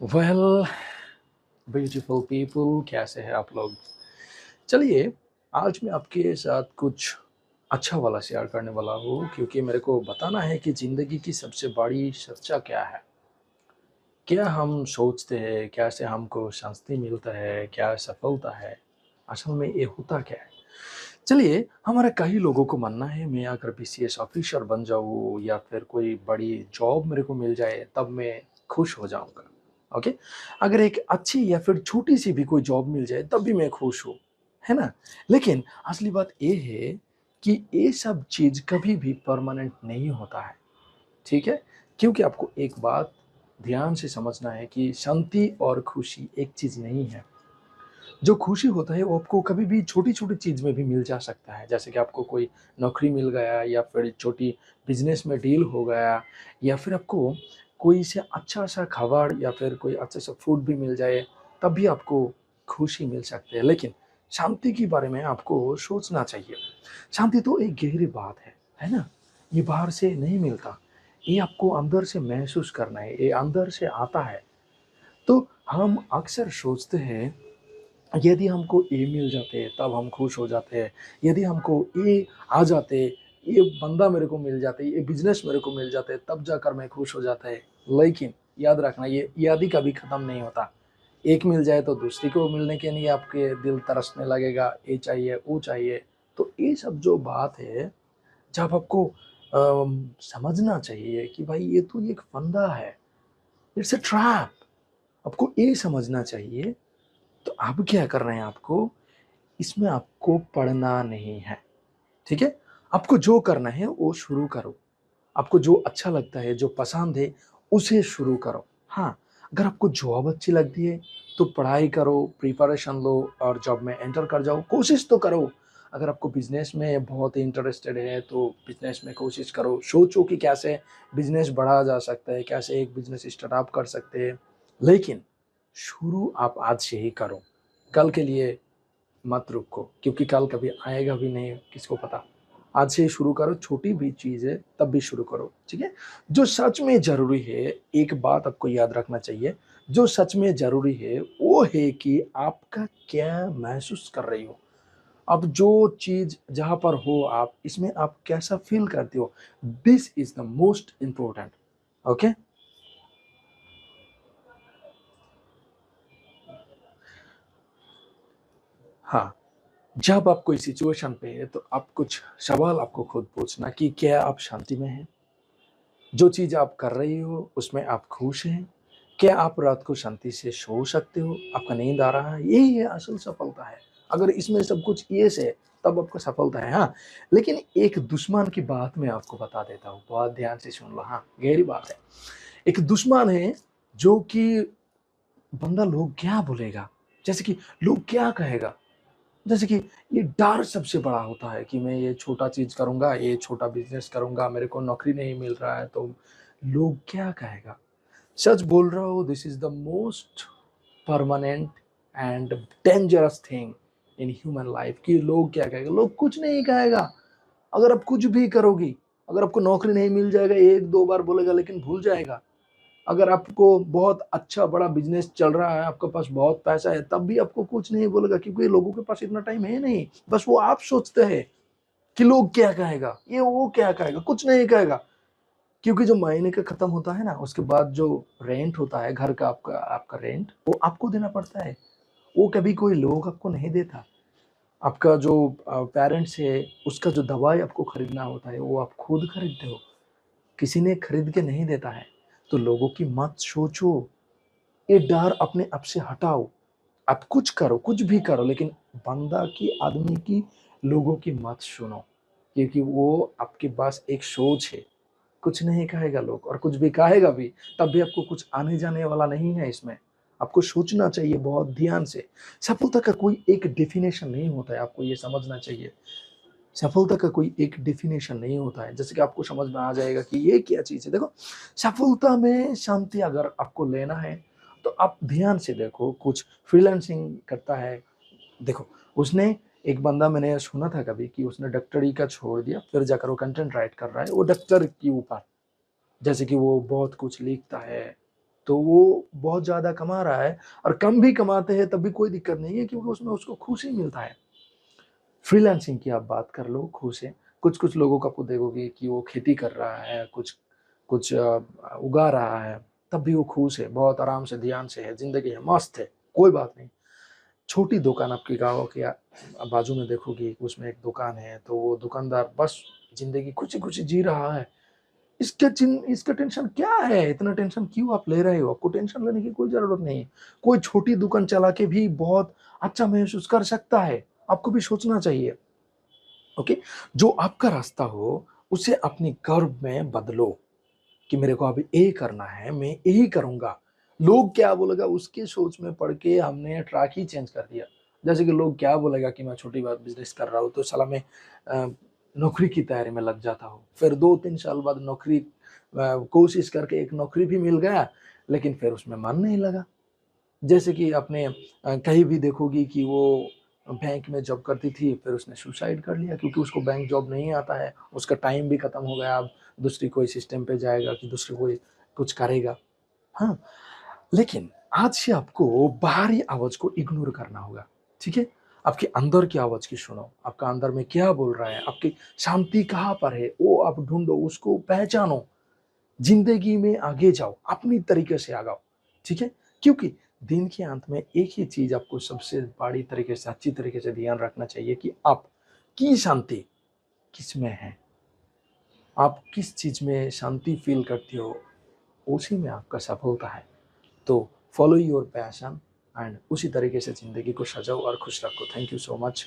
Well beautiful people, कैसे हैं आप लोग। चलिए, आज मैं आपके साथ कुछ अच्छा वाला शेयर करने वाला हूँ, क्योंकि मेरे को बताना है कि ज़िंदगी की सबसे बड़ी सच्चा क्या है। क्या हम सोचते हैं, कैसे हमको शांति मिलता है, क्या सफलता है, असल में ये होता क्या है। चलिए, हमारे कई लोगों को मानना है मैं अगर बीसीएस ऑफिसर बन जाऊँ या फिर कोई बड़ी जॉब मेरे को मिल जाए तब मैं खुश हो जाऊँगा। ओके? अगर एक अच्छी या फिर छोटी-सी भी कोई जॉब मिल जाए तब भी मैं खुश हूँ, है ना? लेकिन असली बात ये है कि ये सब चीज़ कभी भी परमानेंट नहीं होता है, ठीक है? क्योंकि आपको एक बात ध्यान से समझना है कि शांति और खुशी एक चीज़ नहीं है। जो खुशी होता है वो आपको कभी भी छोटी-छोटी चीज़ में भी मिल जा सकता है। जैसे कि आपको कोई नौकरी मिल गया या फिर छोटी बिज़नेस में डील हो गया या फिर आपको कोई से अच्छा-सा खबर या फिर कोई अच्छा-सा फूड भी मिल जाए, तब भी आपको खुशी मिल सकती है। लेकिन शांति के बारे में आपको सोचना चाहिए। शांति तो एक गहरी बात है ना? ये बाहर से नहीं मिलता। ये आपको अंदर से महसूस करना है, ये अंदर से आता है। तो हम अक्सर सोचते हैं यदि हमको ए मिल जाते तब हम खुश हो जाते हैं। यदि हमको ए आ जाते, ये बंदा मेरे को मिल जाते, ये बिज़नेस मेरे को मिल जाते तब जाकर मैं खुश हो जाता है। लेकिन याद रखना ये यदि कभी ख़त्म नहीं होता। एक मिल जाए तो दूसरी को मिलने के लिए आपके दिल तरसने लगेगा, ये चाहिए, वो चाहिए। तो ये सब जो बात है, जब आपको समझना चाहिए कि भाई ये तो एक फंदा है, इट्स अ ट्रैप। आपको ये समझना चाहिए। तो अब क्या कर रहे हैं आपको, इसमें आपको पढ़ना नहीं है, ठीक है? आपको जो करना है वो शुरू करो। आपको जो अच्छा लगता है, जो पसंद है, उसे शुरू करो। हाँ, अगर आपको जॉब अच्छी लगती है, तो पढ़ाई करो, प्रिपरेशन लो और जॉब में एंटर कर जाओ, कोशिश तो करो। अगर आपको बिज़नेस में बहुत इंटरेस्टेड है, तो बिज़नेस में कोशिश करो। सोचो कि कैसे बिज़नेस बढ़ाया जा सकता है, कैसे एक बिज़नेस स्टार्टअप कर सकते हैं। लेकिन शुरू आप आज से ही करो। कल के लिए मत रुको, क्योंकि कल कभी आएगा भी नहीं, किसको पता। आज से ही शुरू करो, छोटी भी चीज़ है तब भी शुरू करो, ठीक है? जो सच में ज़रूरी है, एक बात आपको याद रखना चाहिए, जो सच में ज़रूरी है वो है कि आपका क्या महसूस कर रही हो। अब जो चीज़ जहाँ पर हो आप, इसमें आप कैसा फ़ील करते हो, this is the most important, okay? हाँ, जब आप कोई सिचुएशन पे है तो आप कुछ सवाल आपको खुद पूछना कि क्या आप शांति में हैं? जो चीज़ आप कर रही हो, उसमें आप खुश हैं? क्या आप रात को शांति से सो सकते हो? आपका नींद आ रहा है? यही है असल सफलता है। अगर इसमें सब कुछ ये से, तब आपको सफलता है, हाँ। लेकिन एक दुश्मन की बात मैं आपको बता देता हूँ, बहुत ध्यान से सुन लो, हाँ, गहरी बात है। एक दुश्मन है, जो कि बंदा लोग क्या बोलेगा? जैसे कि लोग क्या कहेगा? जैसे कि ये डर सबसे बड़ा होता है कि मैं ये छोटा चीज़ करूँगा, ये छोटा बिज़नेस करूँगा, मेरे को नौकरी नहीं मिल रहा है तो लोग क्या कहेगा? सच बोल रहा हूँ, this is the most permanent and dangerous thing in human life कि लोग क्या कहेगा? लोग कुछ नहीं कहेगा। अगर आप कुछ भी करोगी, अगर आपको नौकरी नहीं मिल जाएगा, 1-2 बार बोलेगा लेकिन भूल जाएगा। अगर आपको बहुत अच्छा बड़ा बिज़नेस चल रहा है, आपके पास बहुत पैसा है, तब भी आपको कुछ नहीं बोलेगा, क्योंकि लोगों के पास इतना टाइम है नहीं। बस वो आप सोचते हैं कि लोग क्या कहेगा? ये वो क्या कहेगा? कुछ नहीं कहेगा। क्योंकि जो महीने का खत्म होता है ना, उसके बाद जो रेंट होता है घर का, आपका आपका रेंट, वो आपको देना पड़ता है। वो कभी कोई लोग आपको नहीं देता। आपका जो पेरेंट्स है, उसका जो दवाई आपको खरीदना होता है, वो आप खुद खरीदते हो। किसी ने खरीद के नहीं देता है। तो लोगों की मत सोचो। ये डर अपने आप से हटाओ। आप कुछ करो, कुछ भी करो, लेकिन बंदा की, आदमी की, लोगों की मत सुनो। क्योंकि वो आपके पास एक सोच है। कुछ नहीं कहेगा लोग, और कुछ भी कहेगा भी, तब भी आपको कुछ आने-जाने वाला नहीं है इसमें। आपको सोचना चाहिए बहुत ध्यान से। सफलता का कोई एक डेफ़िनेशन नहीं होता है, आपको ये समझना चाहिए। सफलता का कोई एक डेफ़िनेशन नहीं होता है। जैसे कि आपको समझ में आ जाएगा कि ये क्या चीज़ है। देखो, सफलता में शांति अगर आपको लेना है, तो आप ध्यान से देखो, कुछ फ्रीलांसिंग करता है। देखो, उसने एक बंदा मैंने सुना था कभी कि उसने डॉक्टरी का छोड़ दिया, फिर जाकर वो कंटेंट राइट कर रहा है, वो डॉक्टर के ऊपर। जैसे कि वो बहुत कुछ लिखता है, तो वो बहुत ज़्यादा कमा रहा है और कम भी कमाते हैं तब भी कोई दिक्कत नहीं है क्योंकि उसमें उसको खुशी मिलता है। फ्रीलांसिंग की आप बात कर लो खुश है। कुछ-कुछ लोगों को आप देखोगे कि वो खेती कर रहा है, कुछ कुछ उगा रहा है, तब भी वो खुश है, बहुत आराम से, ध्यान से है, ज़िंदगी है, मस्त है, कोई बात नहीं। छोटी दुकान आपके गाँव के बाजू में देखोगे, उसमें एक दुकान है, तो वो दुकानदार बस ज़िंदगी खुशी-खुशी जी रहा है। इसका टेंशन क्या है? इतना टेंशन क्यों आप ले रहे हो? आपको टेंशन लेने की कोई ज़रूरत नहीं है। कोई छोटी दुकान चला के भी बहुत अच्छा महसूस कर सकता है, आपको भी सोचना चाहिए। ओके? जो आपका रास्ता हो, उसे अपने कर्व में बदलो कि मेरे को अभी ये करना है, मैं यही करूँगा। लोग क्या बोलेगा उसके सोच में पड़ के हमने ट्रैक ही चेंज कर दिया। जैसे कि लोग क्या बोलेगा कि मैं छोटी बात बिज़नेस कर रहा हूँ, तो साला मैं नौकरी की तैयारी में लग जाता हूँ। फिर 2-3 साल बाद नौकरी कोशिश करके एक नौकरी भी मिल गया, लेकिन फिर उसमें मन नहीं लगा। जैसे कि आपने कहीं भी देखोगी कि वो बैंक में जॉब करती थी, फिर उसने सुसाइड कर लिया क्योंकि उसको बैंक जॉब नहीं आता है, उसका टाइम भी खत्म हो गया, अब दूसरी कोई सिस्टम पे जाएगा कि दूसरी कोई कुछ करेगा। हाँ, लेकिन आज से आपको बाहरी आवाज़ को इग्नोर करना होगा, ठीक है? आपके अंदर की आवाज़ की सुनो, आपका अंदर में क्या बोल रहा है, आपकी शांति कहाँ पर है, वो आप ढूँढो, उसको पहचानो। ज़िंदगी में आगे जाओ, अपनी तरीके से आगाओ, ठीक है? क्योंकि दिन के अंत में एक ही चीज़ आपको सबसे बड़ी तरीके से, अच्छी तरीके से ध्यान रखना चाहिए कि आपकी शांति किसमें है? आप किस चीज़ में शांति फ़ील करते हो, उसी में आपका सफलता है। तो फॉलो योर पैशन एंड उसी तरीके से ज़िंदगी को सजाओ और खुश रखो। Thank you so much.